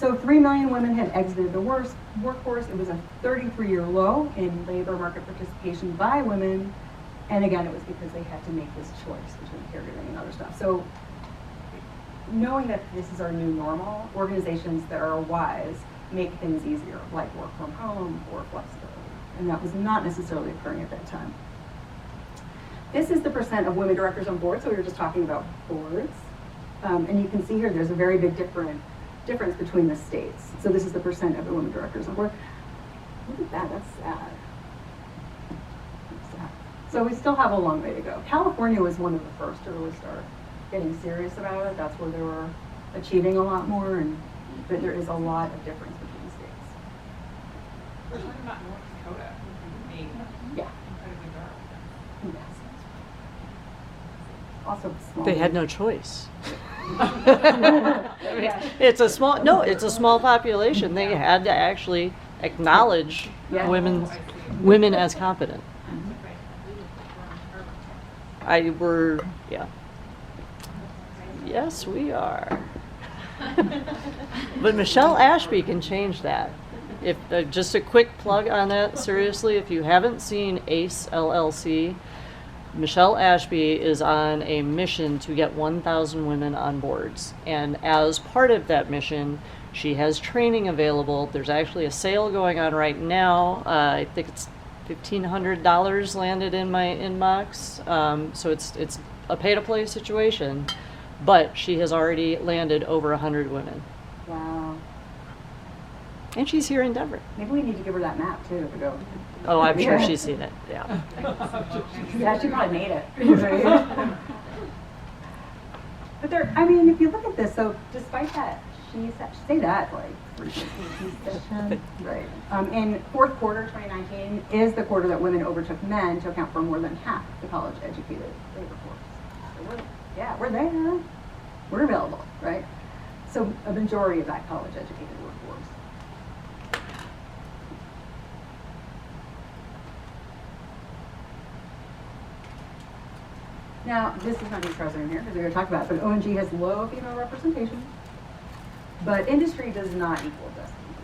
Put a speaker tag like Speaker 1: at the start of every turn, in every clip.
Speaker 1: So 3 million women had exited the workforce. It was a 33-year low in labor market participation by women. And again, it was because they had to make this choice between caregiving and other stuff. So knowing that this is our new normal, organizations that are wise make things easier, like work from home or flexibility. And that was not necessarily occurring at that time. This is the percent of women directors on boards. So we were just talking about boards. And you can see here there's a very big difference between the states. So this is the percent of the women directors on board. Look at that, that's sad. That's sad. So we still have a long way to go. California was one of the first to really start getting serious about it. That's where they were achieving a lot more, but there is a lot of difference between states.
Speaker 2: We're talking about North Dakota being incredibly dark.
Speaker 1: Yes. Also small.
Speaker 3: They had no choice. I mean, it's a small population. They had to actually acknowledge women as competent. Yes, we are. But Michelle Ashby can change that. If just a quick plug on that, seriously, if you haven't seen ACE LLC, Michelle Ashby is on a mission to get 1,000 women on boards. And as part of that mission, she has training available. There's actually a sale going on right now. I think it's $1,500 landed in my inbox. So it's a pay-to-play situation. But she has already landed over 100 women.
Speaker 1: Wow.
Speaker 3: And she's here in Denver.
Speaker 1: Maybe we need to give her that map too to go.
Speaker 3: Oh, I'm sure she's seen it. Yeah.
Speaker 1: Yeah, she probably made it. But there, I mean, if you look at this, so despite that, she say that like 360 right. In fourth quarter 2019 is the quarter that women overtook men to account for more than half the college-educated labor force. So we're there. We're available, right? So a majority of that college-educated workforce. Now, this is not who's president here, because we're going to talk about it, but ONG has low female representation, but industry does not equal destiny.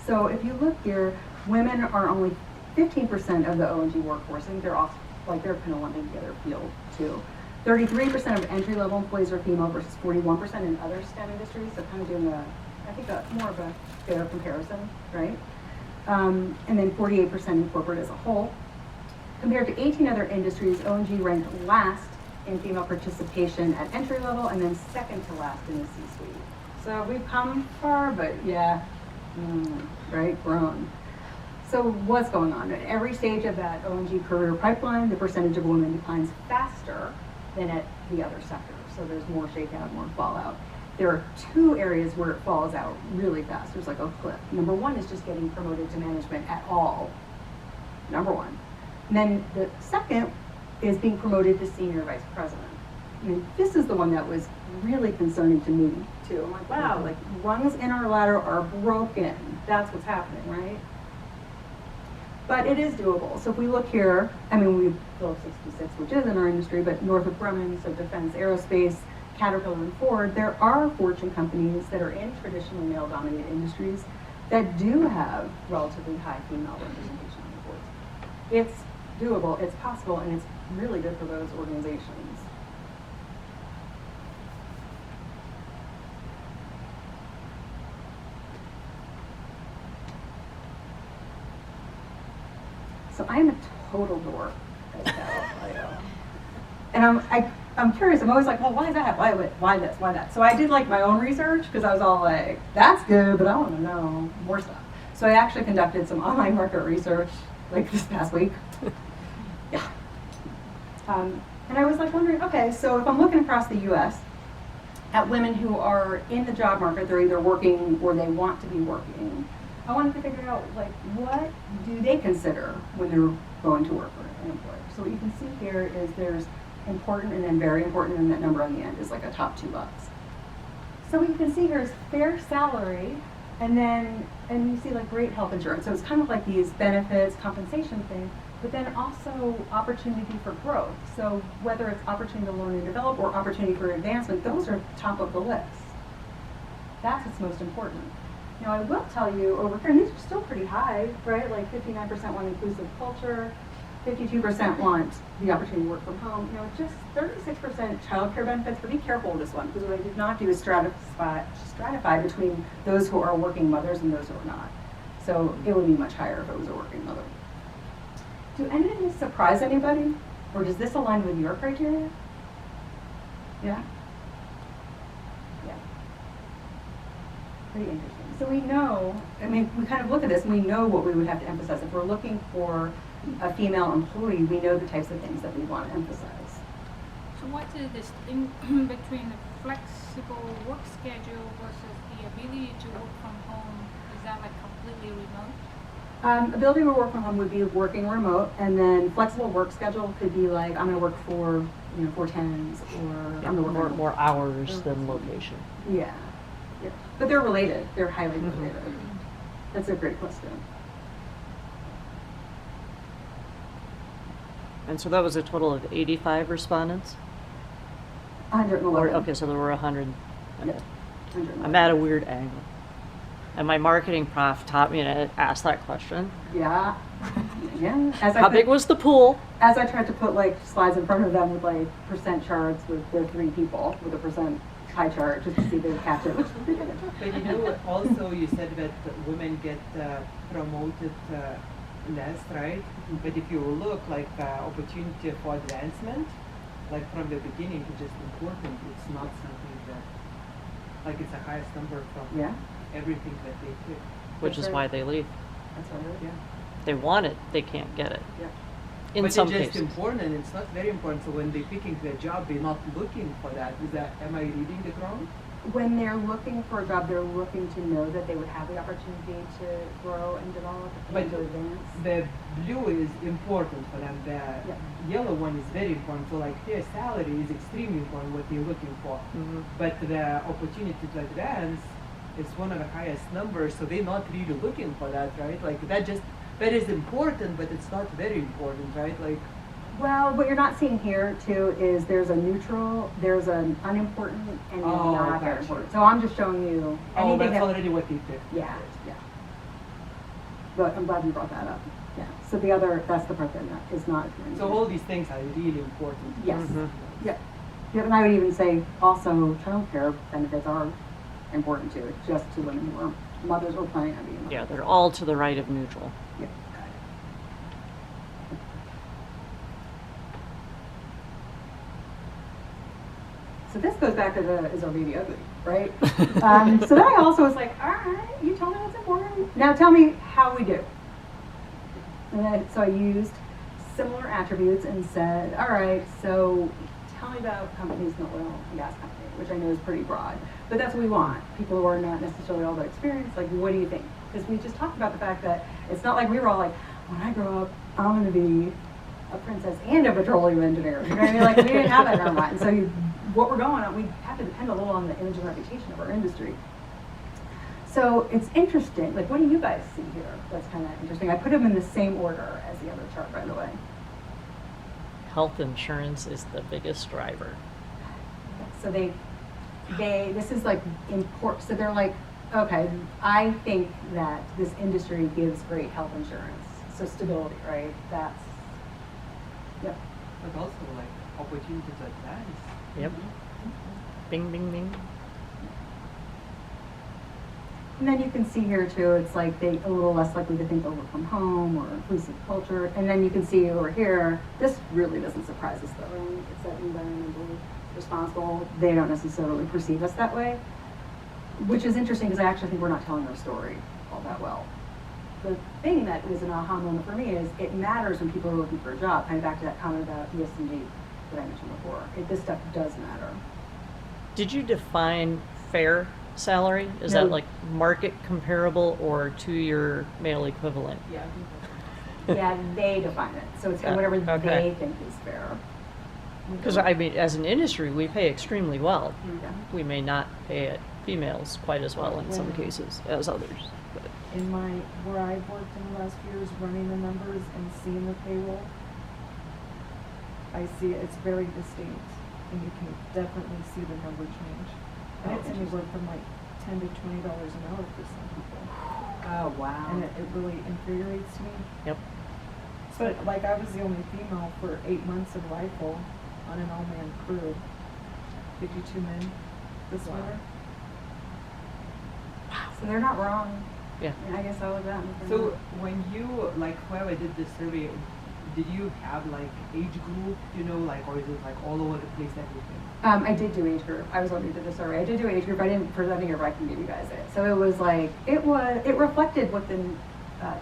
Speaker 1: So if you look here, women are only 15% of the ONG workforce, and they're off, like they're kind of lumping together field too. 33% of entry-level employees are female versus 41% in other STEM industries, so kind of doing more of a fair comparison, right? And then 48% in corporate as a whole. Compared to 18 other industries, ONG ranked last in female participation at entry level and then second to last in the C-suite. So we've come far, but right, grown. So what's going on? At every stage of that ONG career pipeline, the percentage of women declines faster than at the other sectors. So there's more shakeout, more fallout. There are two areas where it falls out really fast. There's like a cliff. Number one is just getting promoted to management at all. Number one. And then the second is being promoted to senior vice president. And this is the one that was really concerning to me too. I'm like, wow, like rungs in our ladder are broken. That's what's happening, right? But it is doable. So if we look here, I mean, we've built 66, which is in our industry, but Northrop Grumman, so defense, aerospace, Caterpillar, and Ford, there are Fortune companies that are in traditionally male-dominated industries that do have relatively high female representation on the boards. It's doable, it's possible, and it's really good for those organizations. So I'm a total dork, and I'm curious. I'm always like, well, why that? Why this? Why that? So I did like my own research because I was all like, that's good, but I want to know more stuff. So I actually conducted some online market research like this past week. Yeah. And I was like wondering, okay, so if I'm looking across the U.S. at women who are in the job market, they're either working or they want to be working. I wanted to figure out, like, what do they consider when they're going to work for an employer? So what you can see here is there's important and then very important, and that number on the end is like a top $2. So what you can see here is fair salary, and you see like great health insurance. So it's kind of like these benefits, compensation thing, but then also opportunity for growth. So whether it's opportunity to learn and develop or opportunity for advancement, those are top of the list. That's what's most important. Now, I will tell you over here, and these are still pretty high, right? Like 59% want inclusive culture, 52% want the opportunity to work from home. You know, just 36% childcare benefits, but be careful with this one, because what I did not do is stratify between those who are working mothers and those who are not. So it would be much higher if it was a working mother. Do any of these surprise anybody? Or does this align with your criteria? Yeah? Yeah. Pretty interesting. So we know, I mean, we kind of look at this and we know what we would have to emphasize. If we're looking for a female employee, we know the types of things that we want to emphasize.
Speaker 4: So what is this thing between the flexible work schedule versus the ability to work from home? Is that like completely remote?
Speaker 1: Ability to work from home would be working remote, and then flexible work schedule could be like, I'm going to work for, 4/10s, or I'm going to work
Speaker 3: More hours than location.
Speaker 1: Yeah. Yeah. But they're related. They're highly
Speaker 3: Mhm.
Speaker 1: related. That's a great question.
Speaker 3: And so that was a total of 85 respondents?
Speaker 1: 111.
Speaker 3: Okay, so there were 100.
Speaker 1: Yeah.
Speaker 3: Okay.
Speaker 1: 111.
Speaker 3: I'm at a weird angle. And my marketing prof taught me to ask that question.
Speaker 1: Yeah. Yeah.
Speaker 3: How big was the pool?
Speaker 1: As I tried to put like slides in front of them with like percent charts with their 3 people with a percent pie chart just to see they would catch it.
Speaker 5: But you know, also you said that women get promoted less, right? But if you look like opportunity for advancement, like from the beginning, it's just important. It's not something that, like it's the highest number from
Speaker 1: Yeah.
Speaker 5: everything that they pick.
Speaker 3: Which
Speaker 1: That's
Speaker 3: is
Speaker 1: right.
Speaker 3: why they leave.
Speaker 1: That's all right.
Speaker 5: Yeah.
Speaker 3: They want it, they can't get it.
Speaker 1: Yeah.
Speaker 3: In
Speaker 5: but
Speaker 3: some
Speaker 5: it's just
Speaker 3: cases.
Speaker 5: important, and it's not very important. So when they're picking their job, they're not looking for that. Is that, am I reading it wrong?
Speaker 1: When they're looking for a job, they're looking to know that they would have the opportunity to grow and develop
Speaker 5: But
Speaker 1: and to advance.
Speaker 5: the blue is important for them. The yellow one is very important. So like their salary is extremely important, what they're looking for.
Speaker 3: Mhm.
Speaker 5: But the opportunity to advance is one of the highest numbers, so they're not really looking for that, right? Like that is important, but it's not very important, right? Like,
Speaker 1: Well, what you're not seeing here too is there's a neutral, there's an unimportant, and
Speaker 5: Oh,
Speaker 1: not very
Speaker 5: gotcha.
Speaker 1: important. So I'm just showing you
Speaker 5: oh,
Speaker 1: anything
Speaker 5: that's
Speaker 1: that.
Speaker 5: already what they picked.
Speaker 1: Yeah, yeah. But I'm glad you brought that up. Yeah. So the other, that's the part that is not.
Speaker 5: So all these things are really important.
Speaker 1: Yes.
Speaker 3: Mhm.
Speaker 1: Yeah. Yeah, and I would even say also childcare benefits are important too, just to women who are mothers or planning on being mothers.
Speaker 3: Yeah, they're all to the right of neutral.
Speaker 1: Yeah. So this goes back to the is our baby ugly, right? So then I also was like, all right, you told me what's important. Now tell me how we do. And then, so I used similar attributes and said, all right, so tell me about companies in the oil and gas company, which I know is pretty broad. But that's what we want. People who are not necessarily all that experienced, like, what do you think? Because we just talked about the fact that it's not like we were all like, when I grow up, I'm going to be a princess and a petroleum engineer. You know what I mean? Like, we didn't have that in our mind. So what we're going on, we have to depend a little on the image and reputation of our industry. So it's interesting. Like, what do you guys see here? That's kind of interesting. I put them in the same order as the other chart, by the way.
Speaker 3: Health insurance is the biggest driver.
Speaker 1: So this is like important. So they're like, okay, I think that this industry gives great health insurance. So stability, right? That's, yep.
Speaker 5: But also like opportunity to advance.
Speaker 3: Yep. Bing, bing, bing.
Speaker 1: And then you can see here too, it's like they a little less likely to think they'll work from home or inclusive culture. And then you can see over here, this really doesn't surprise us though, right? It's that environmentally responsible. They don't necessarily perceive us that way, which is interesting because I actually think we're not telling our story all that well. The thing that is an aha moment for me is it matters when people are looking for a job. Kind of back to that comment about ESG that I mentioned before. This stuff does matter.
Speaker 3: Did you define fair salary? Is
Speaker 1: No.
Speaker 3: that like market comparable or to your male equivalent?
Speaker 5: Yeah.
Speaker 1: Yeah, they define it. So it's
Speaker 3: Yeah,
Speaker 1: whatever
Speaker 3: okay.
Speaker 1: they think is fair.
Speaker 3: Because I mean, as an industry, we pay extremely well.
Speaker 1: Yeah.
Speaker 3: We may not pay it females quite as well in some cases as others. But
Speaker 6: In where I've worked in the last few years, running the numbers and seeing the payroll, I see it's very distinct, and you can definitely see the number change. And it's anywhere from like $10 to $20 an hour for some people.
Speaker 1: Oh, wow.
Speaker 6: And it really infuriates me.
Speaker 3: Yep.
Speaker 6: But like I was the only female for 8 months in rifle on an all-man crew. 52 men this
Speaker 1: Wow.
Speaker 6: winter.
Speaker 1: So they're not wrong.
Speaker 3: Yeah.
Speaker 1: And I guess I'll let them.
Speaker 5: So when you, like, whoever did this survey, did you have like age group, you know, like, or is it like all over the place, everything?
Speaker 1: I did do age group. I was looking to the survey. I did do age group. I didn't present it, but I can give you guys it. So it was like, it reflected what the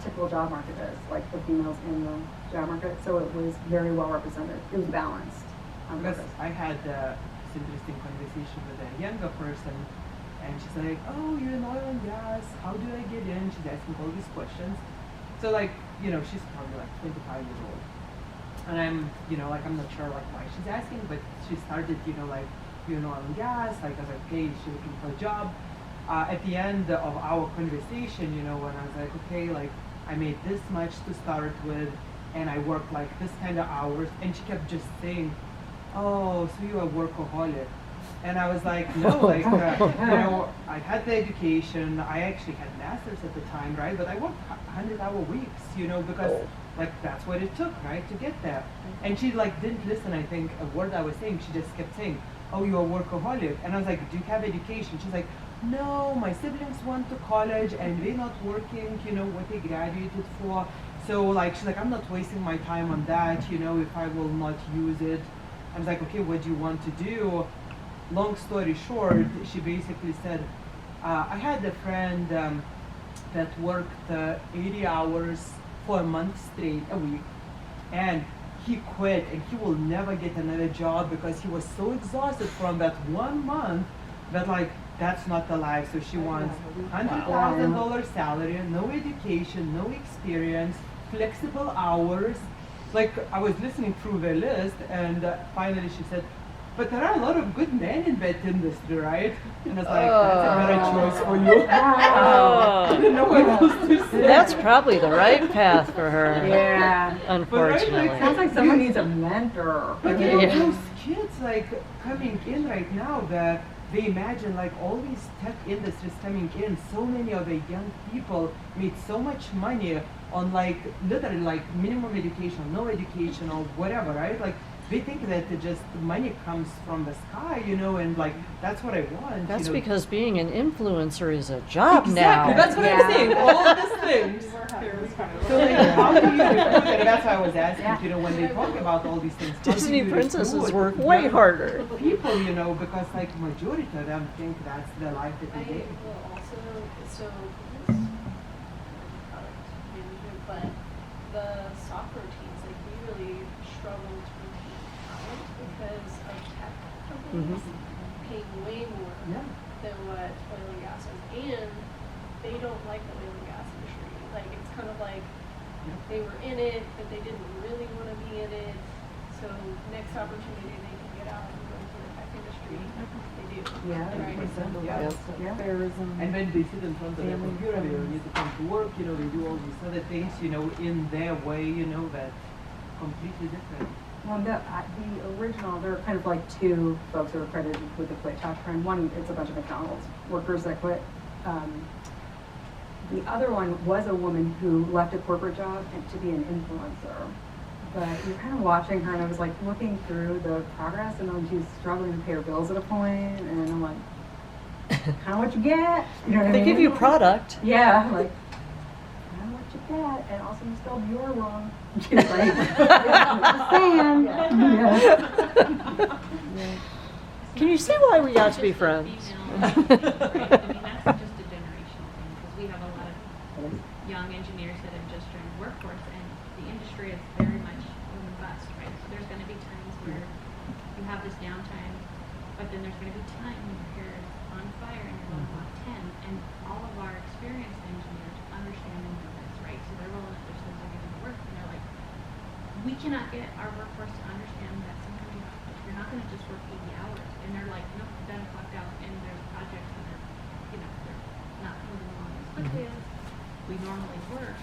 Speaker 1: typical job market is, like the females in the job market. So it was very well represented. It was balanced on
Speaker 5: Because
Speaker 1: purpose.
Speaker 5: I had this interesting conversation with a younger person, and she's like, "Oh, you're in oil and gas. How do I get in?" She's asking all these questions. So like, you know, she's probably like 25 years old, and I'm, you know, like I'm not sure like why she's asking, but she started, you know, like, you're in oil and gas. Like I was like, "Okay, she's looking for a job." At the end of our conversation, you know, when I was like, "Okay, like I made this much to start with, and I worked like this kind of hours," and she kept just saying, "Oh, so you're a workaholic." And I was like, no, like, you know, I had the education. I actually had masters at the time, right? But I worked 100-hour weeks, you know, because like that's what it took, right, to get there. And she like didn't listen. I think a word I was saying. She just kept saying, "Oh, you're a workaholic." And I was like, "Do you have education?" She's like, "No, my siblings went to college and they're not working. You know what they graduated for." So like, she's like, "I'm not wasting my time on that. You know, if I will not use it." I was like, "Okay, what do you want to do?" Long story short, she basically said, I had a friend that worked 80 hours for a month straight a week, and he quit, and he will never get another job because he was so exhausted from that 1 month that like that's not the life. So she wants $100,000 salary, no education, no experience, flexible hours. Like I was listening through the list, and finally she said, "But there are a lot of good men in that industry, right?" And I was like, "That's a better choice for you." I didn't know what else to say.
Speaker 3: That's probably the right path for her.
Speaker 1: Yeah.
Speaker 3: Unfortunately.
Speaker 1: Sounds like someone needs a mentor.
Speaker 5: But you know,
Speaker 3: Yeah.
Speaker 5: those kids like coming in right now, that they imagine like all these tech industries coming in, so many of the young people made so much money on like literally like minimum education, no education or whatever, right? Like they think that it just money comes from the sky, you know, and like that's what I want.
Speaker 3: That's
Speaker 5: you know.
Speaker 3: because being an influencer is a job
Speaker 5: Exactly,
Speaker 3: now.
Speaker 5: that's what I'm
Speaker 1: Yeah.
Speaker 5: saying. All of these things. So like, how do you recruit? And that's why I was asking,
Speaker 1: Yeah.
Speaker 5: you know, when they talk about all these things, how do
Speaker 3: Disney
Speaker 5: you
Speaker 3: princesses
Speaker 5: recruit
Speaker 3: work way
Speaker 5: young
Speaker 3: harder.
Speaker 5: people, you know, because like majority of them think that's the life that
Speaker 7: I
Speaker 5: they live.
Speaker 7: will also, so this product management, but the soccer teams, like we really struggle to retain talent because of tech companies paying way more
Speaker 5: Yeah.
Speaker 7: than what oil and gas is, and they don't like the oil and gas industry. Like it's kind of like they were in it, but they didn't really want to be in it. So next opportunity they can get out and go into the tech industry, they do.
Speaker 1: Yeah,
Speaker 7: Right.
Speaker 5: Yeah.
Speaker 1: Yeah.
Speaker 6: Fairism.
Speaker 5: And when they sit in front of the
Speaker 6: Family
Speaker 5: computer, they
Speaker 6: friends.
Speaker 5: need to come to work, you know, they do all these other things, you know, in their way, you know, that completely different.
Speaker 1: Well, the original, there are kind of like two folks who are credited with the quit talk trend. One, it's a bunch of McDonald's workers that quit. The other one was a woman who left a corporate job and to be an influencer. But you're kind of watching her, and I was like looking through the progress, and then she's struggling to pay her bills at a point, and I'm like, kind of what you get. You know what I
Speaker 3: They
Speaker 1: mean?
Speaker 3: give you product.
Speaker 1: Yeah, I'm like, kind of what you get, and also you spelled your wrong. She's like, yeah, I'm just saying. Yeah.
Speaker 3: Can you see why we got to be
Speaker 2: Just a
Speaker 3: friends?
Speaker 2: female, right? I mean, that's just a generational thing, because we have a lot of young engineers that have just joined the workforce, and the industry is very much boom and bust, right? So there's gonna be times where you have this downtime, but then there's gonna be time when your hair is on fire and you're going off 10, and all of our experienced engineers understand and know this, right? So they're rolling up their sleeves, they're getting to work, and they're like, we cannot get our workforce to understand that sometimes you're not gonna just work 80 hours, and they're like, nope, done, clocked out, and there's projects that are, you know, they're not moving along as quickly as we normally work.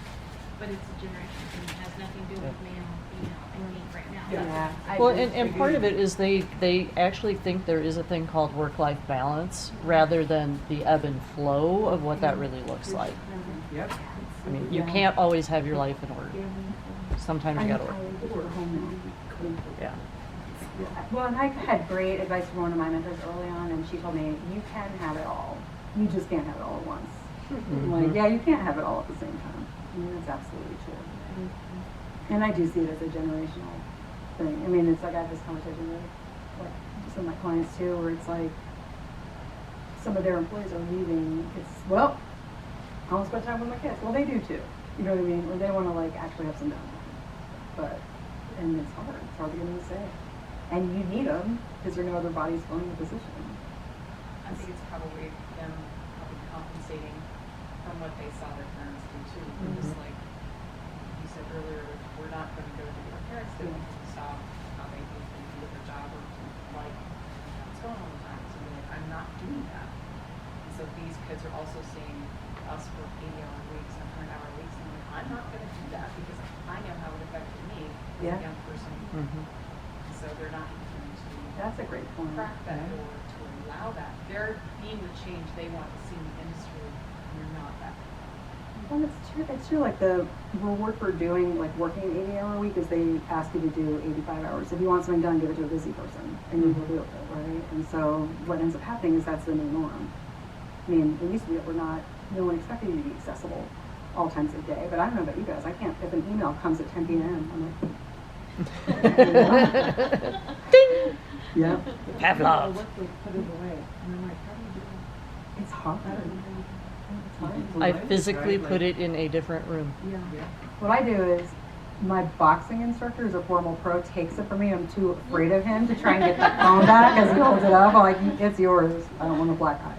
Speaker 2: but it's a generational thing. It has nothing to do with male, female, I think, right now.
Speaker 5: Yeah.
Speaker 1: I
Speaker 3: Well,
Speaker 1: just
Speaker 3: and part of it is they actually think there is a thing called work-life balance rather than the ebb and flow of what that really looks like.
Speaker 5: Yep.
Speaker 3: I mean, you
Speaker 1: Yeah.
Speaker 3: can't always have your life in order. Sometimes you gotta work. Yeah.
Speaker 1: Well, and I had great advice from one of my mentors early on, and she told me, you can have it all. You just can't have it all at once. I'm like,
Speaker 3: Mhm.
Speaker 1: yeah, you can't have it all at the same time. I mean, that's absolutely true. And I do see it as a generational thing. I mean, it's like I have this conversation with like some of my clients too, where it's like some of their employees are leaving. It's, well, I want to spend time with my kids. Well, they do too. You know what I mean? Or they want to like actually have some downtime. But, and it's hard. It's hard to get them to say it. And you need them because there are no other bodies filling the position.
Speaker 8: I think it's probably them probably compensating from what they saw their parents do too. Just
Speaker 3: Mhm.
Speaker 8: like you said earlier, we're not going to go do what our parents did
Speaker 1: Yeah.
Speaker 8: because we saw how they do their job or like what's going on all the time. So we're like, I'm not doing that. And so these kids are also seeing us work 80-hour weeks and 100-hour weeks, and like, I'm not going to do that because I know how it affected me as
Speaker 1: Yeah.
Speaker 8: a young person.
Speaker 3: Mhm.
Speaker 8: So they're not going to
Speaker 1: That's a great point.
Speaker 8: crack that door to allow that. They're being the change they want to see in the industry, and you're not that.
Speaker 1: Well, it's true. It's true. Like the reward for doing, like working an 80-hour week is they ask you to do 85 hours. If you want something done, give it to a busy person, and you will do it, right? And so what ends up happening is that's the new norm. I mean, it used to be that no one expected you to be accessible all times of day. But I don't know about you guys. I can't. If an email comes at 10 p.m., I'm like,
Speaker 3: Ding!
Speaker 1: yeah,
Speaker 3: Pavlov.
Speaker 6: What they put it away. And I'm like, how do you do that?
Speaker 1: it's hard.
Speaker 6: I don't know.
Speaker 1: It's hard.
Speaker 3: I
Speaker 5: Right,
Speaker 3: physically
Speaker 5: right,
Speaker 3: put
Speaker 5: like-
Speaker 3: it in a different room.
Speaker 6: Yeah.
Speaker 5: Yeah.
Speaker 1: What I do is, my boxing instructor, who's a formal pro, takes it from me. I'm too afraid of him to try and get the phone back as he holds it up. I'm like, it's yours. I don't want a black eye.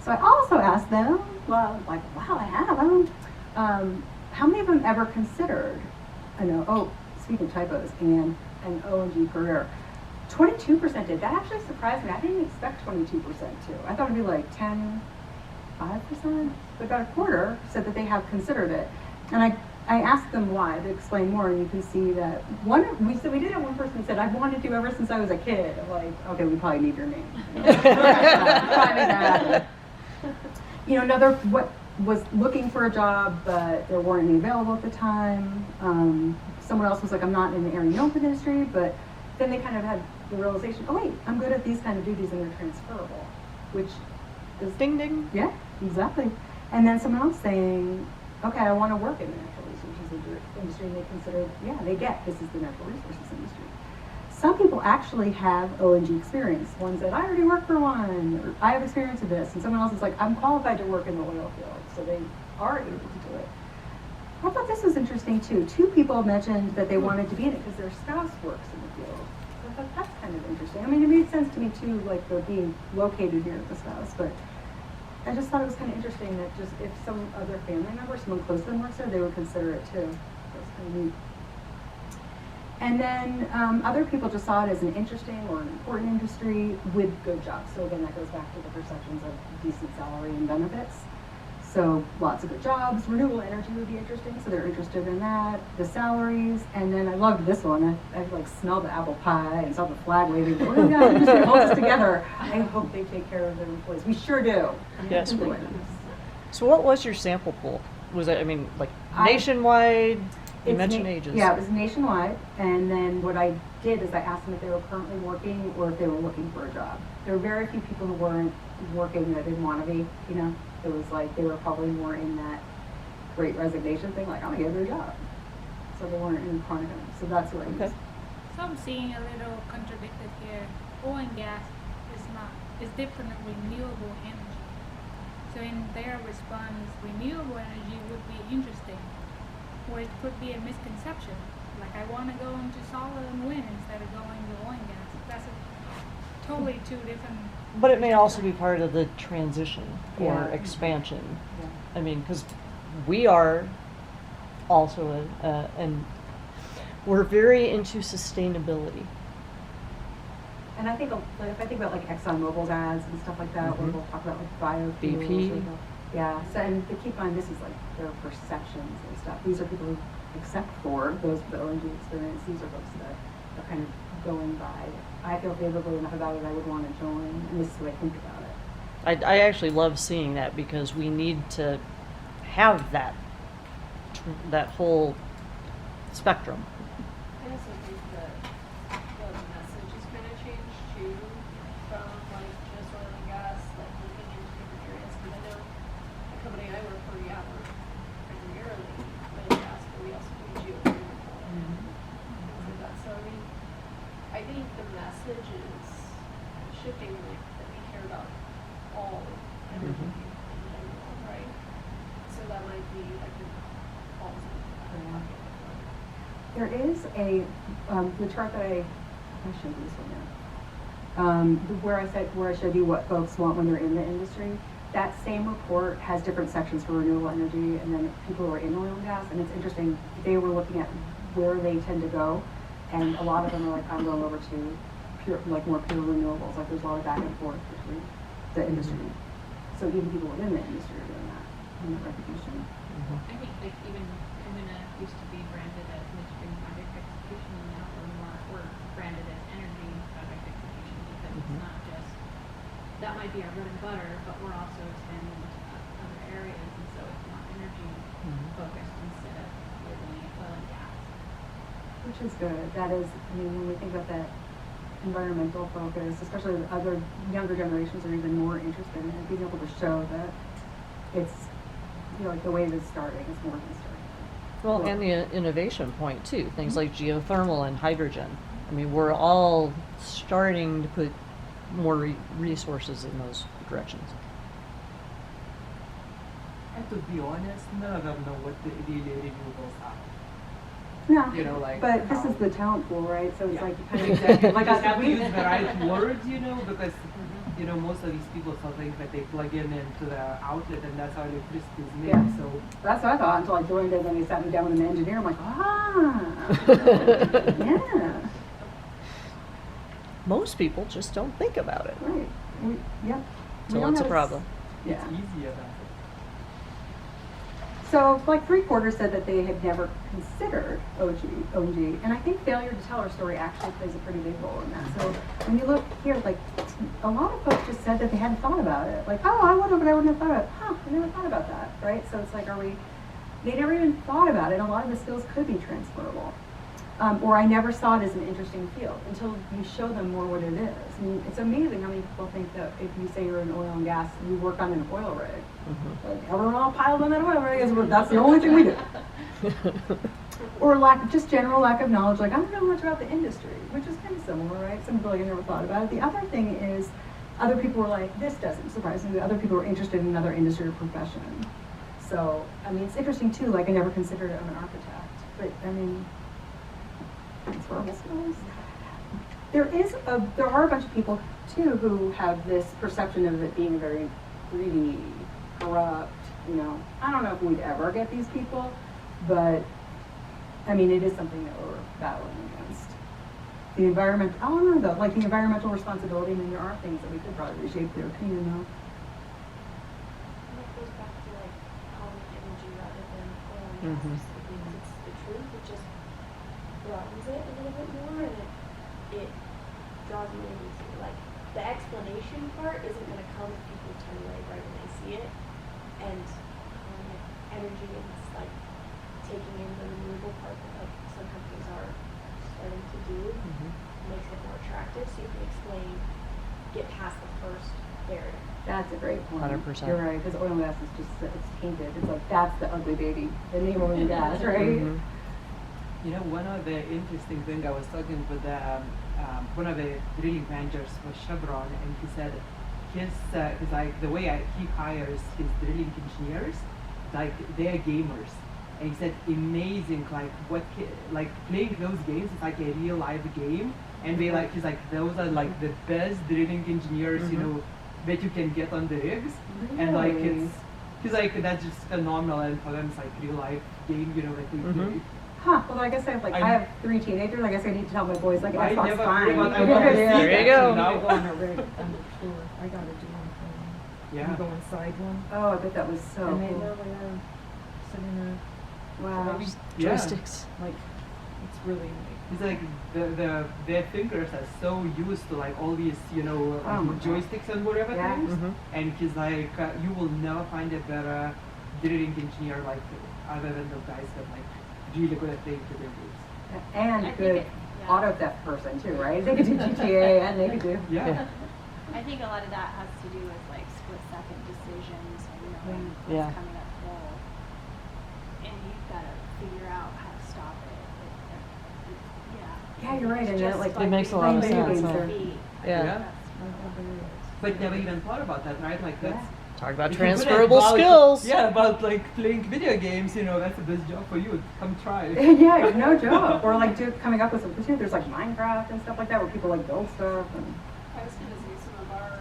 Speaker 1: So I also asked them, well, like, wow, I have them. How many of them ever considered, speaking of typos, and an O&G career? 22% did. That actually surprised me. I didn't expect 22% to. I thought it'd be like 5%. But about a quarter said that they have considered it. And I asked them why to explain more, and you can see that we did have one person said, I've wanted to ever since I was a kid. I'm like, okay, we probably need your name. Probably make that happen. Another what was looking for a job, but there weren't any available at the time. Someone else was like, I'm not in the air and milk industry, but then they kind of had the realization, oh wait, I'm good at these kind of duties and they're transferable, which is
Speaker 3: Ding ding.
Speaker 1: yeah, exactly. And then someone else saying, okay, I want to work in the natural resources industry, and they consider, this is the natural resources industry. Some people actually have O&G experience. One said, I already work for one, or I have experience in this, and someone else is like, I'm qualified to work in the oil field, so they are able to do it. I thought this was interesting too. 2 people mentioned that they wanted to be in it because their spouse works in the field. So I thought that's kind of interesting. I mean, it made sense to me too, like the being located near the spouse, but I just thought it was kind of interesting that just if some other family member, someone close to them works there, they would consider it too. That was kind of neat. And then other people just saw it as an interesting or an important industry with good jobs. So again, that goes back to the perceptions of decent salary and benefits. So lots of good jobs. Renewable energy would be interesting, so they're interested in that. The salaries, and then I loved this one. I like smelled the apple pie and saw the flag waving. Oh my God, industry holds us together. I hope they take care of their employees. We sure do.
Speaker 3: Yes, we do. So what was your sample pool? Was it, like nationwide? You
Speaker 1: It's
Speaker 3: mentioned ages.
Speaker 1: Yeah, it was nationwide. And then what I did is I asked them if they were currently working or if they were looking for a job. There were very few people who weren't working that didn't want to be, It was like they were probably more in that great resignation thing, like, I'm going to get a new job. So they weren't in chronic illness. So that's what I used.
Speaker 3: Okay.
Speaker 4: So I'm seeing a little contradicted here. Oil and gas is different than renewable energy. So in their response, renewable energy would be interesting, or it could be a misconception. Like, I want to go into solar and wind instead of going to oil and gas. That's totally 2 different.
Speaker 3: But it may also be part of the transition or
Speaker 1: Yeah.
Speaker 3: expansion.
Speaker 1: Yeah.
Speaker 3: I mean, because we are also, and we're very into sustainability.
Speaker 1: And I think, like, if I think about like ExxonMobil's ads and stuff like that, where
Speaker 3: Mhm.
Speaker 1: they'll talk about like biofuels.
Speaker 3: BP.
Speaker 1: or they'll- Yeah, so, and but keep in mind, this is like their perceptions and stuff. These are people who, except for those with the ONG experience, these are folks that are kind of going by. I feel favorably enough about it, I would want to join, and this is what I think about it.
Speaker 3: I actually love seeing that because we need to have that whole spectrum.
Speaker 7: I also think that the message has kind of changed too, from like just oil and gas, like looking into different areas. Because I know the company I work for, yeah, we're primarily oil and gas, but we also do geothermal and things like that. So I mean, I think the message is shifting, like that we care about all energy in general, right? So that might be, I think, falls into that bucket.
Speaker 1: There is the chart that I showed you this one now. Where I showed you what folks want when they're in the industry. That same report has different sections for renewable energy and then people who are in oil and gas. And it's interesting, they were looking at where they tend to go. And a lot of them are like, I'm going over to pure, like more pure renewables. Like there's a lot of back and forth between the industry. So even people within the industry are doing that in that recognition.
Speaker 2: I think like even Pembina used to be branded as midstream project execution, and now we're branded as energy project execution because it's
Speaker 3: Mhm.
Speaker 2: not just, that might be our bread and butter, but we're also expanding into other areas, and so it's more energy focused instead of really oil and gas.
Speaker 1: Which is good. That is, I mean, when we think about that environmental focus, especially the other younger generations are even more interested in it, being able to show that it's, you know, like the wave is starting, it's more than starting.
Speaker 3: Well, and the innovation point too, things like geothermal and hydrogen. I mean, we're all starting to put more resources in those directions.
Speaker 5: And to be honest, none of them know what the really renewables are.
Speaker 1: Yeah.
Speaker 5: You know, like
Speaker 1: But this
Speaker 5: how-
Speaker 1: is the talent pool, right? So it's
Speaker 5: Yeah.
Speaker 1: like you kind of
Speaker 5: Exactly.
Speaker 1: like
Speaker 5: You just
Speaker 1: us,
Speaker 5: have to
Speaker 1: we-
Speaker 5: use the right words, you know, because you know most of these people still think that they plug in into the outlet and that's how electricity is made.
Speaker 1: Yeah.
Speaker 5: So
Speaker 1: That's what I thought until I joined it, and then they sat me down with an engineer. I'm like, yeah,
Speaker 3: Most people just don't think about it.
Speaker 1: right. Yep. We
Speaker 3: So
Speaker 1: don't
Speaker 3: it's a
Speaker 1: have
Speaker 3: problem.
Speaker 1: Yeah.
Speaker 5: it's easier than
Speaker 1: So, like 3/4 said that they had never considered ONG, and I think failure to tell our story actually plays a pretty big role in that. So, when you look here, like a lot of folks just said that they hadn't thought about it. Like, oh, I would have, but I wouldn't have thought about it. Huh, I never thought about that, right? So it's like, they never even thought about it. A lot of the skills could be transferable. Or I never saw it as an interesting field until you show them more what it is. I mean, it's amazing how many people think that if you say you're in oil and gas, you work on an oil rig. Like everyone all piled on that oil rig, that's the only thing we do. Or just general lack of knowledge, like I don't know much about the industry, which is kind of similar, right? Some people like, I never thought about it. The other thing is, other people were like, this doesn't surprise me. Other people were interested in another industry or profession. So, I mean, it's interesting too, like I never considered it. I'm an architect, but I mean, transferable skills. There are a bunch of people too who have this perception of it being very greedy, corrupt, you know. I don't know if we'd ever get these people, but I mean, it is something that we're battling against. The environment, I don't know though, like the environmental responsibility, I mean, there are things that we could probably reshape their opinion though.
Speaker 7: And that goes back to like calling it energy rather than oil and gas.
Speaker 3: Mhm.
Speaker 7: Because it's the truth, it just broadens it a little bit more and it draws you into like the explanation part isn't gonna come if people turn away right when they see it. And calling it energy and it's like taking in the renewable part that like some companies are starting to do makes it more attractive so you can explain, get past the first barrier.
Speaker 1: That's a great point.
Speaker 3: 100%.
Speaker 1: You're right, because oil and gas is just, it's tainted. It's like, that's the ugly baby, the name oil and gas, right?
Speaker 3: Mhm.
Speaker 5: You know, one of the interesting thing I was talking with one of the drilling managers for Chevron, and he said his like the way he hires his drilling engineers, like they're gamers, and he said amazing, like like playing those games is like a real live game, and they like he's like those are like the best drilling engineers you know that you can get on the rigs, and like
Speaker 1: Really?
Speaker 5: he's like that's just phenomenal, and for them it's like real life game, you know, like we
Speaker 3: Mhm.
Speaker 1: Huh, well, I guess I have 3 teenagers. I guess I need to tell my boys, like,
Speaker 5: I
Speaker 1: Xbox
Speaker 5: never
Speaker 1: fine.
Speaker 5: think about- I wanna see
Speaker 3: There you
Speaker 5: that,
Speaker 3: go.
Speaker 6: I
Speaker 5: know?
Speaker 6: go on a rig on the tour. I gotta do one for them.
Speaker 5: Yeah.
Speaker 6: You go inside one,
Speaker 1: Oh, I bet that was so
Speaker 6: and they
Speaker 1: cool.
Speaker 6: literally are sitting there,
Speaker 1: Wow.
Speaker 5: Yeah.
Speaker 3: Joysticks.
Speaker 6: like, it's really neat.
Speaker 5: It's like their fingers are so used to like all these, you know,
Speaker 1: Oh my God.
Speaker 5: joysticks and whatever
Speaker 1: Yeah.
Speaker 5: things.
Speaker 3: Mhm.
Speaker 5: And he's like, you will never find a better drilling engineer like other than the guys that like really good at playing video games.
Speaker 1: And
Speaker 2: I think
Speaker 1: good
Speaker 2: it- yeah.
Speaker 1: auto theft person too, right? They could do GTA and they could do.
Speaker 5: Yeah.
Speaker 3: Yeah.
Speaker 9: I think a lot of that has to do with like split second decisions and knowing
Speaker 3: Yeah.
Speaker 9: what's coming up full. And you've got to figure out how to stop it.
Speaker 1: Yeah, you're right, and that, like,
Speaker 3: It makes a lot of
Speaker 1: playing video
Speaker 3: sense,
Speaker 1: games
Speaker 3: huh?
Speaker 1: are-
Speaker 3: Yeah.
Speaker 5: Yeah. But never even thought about that, right? Like that's
Speaker 3: Talk about
Speaker 5: if you're good at
Speaker 3: transferable
Speaker 5: about-
Speaker 3: skills.
Speaker 5: Yeah, about like playing video games, you know, that's the best job for you. Come try.
Speaker 1: Yeah, no joke. Or like coming up with some, because there's like Minecraft and stuff like that where people like build stuff and.
Speaker 7: I was gonna say some of our,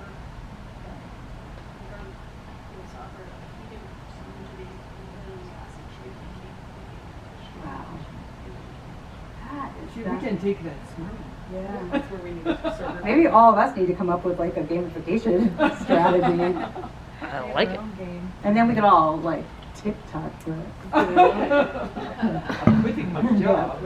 Speaker 7: software, we did some engineering in oil and gas and trading.
Speaker 1: Wow. That is
Speaker 5: See, we can take that smooth.
Speaker 1: Yeah.
Speaker 6: That's where we need a server.
Speaker 1: Maybe all of us need to come up with like a gamification strategy.
Speaker 3: I like it.
Speaker 6: Our own game.
Speaker 1: And then we could all like TikTok it.
Speaker 5: I'm quitting my job.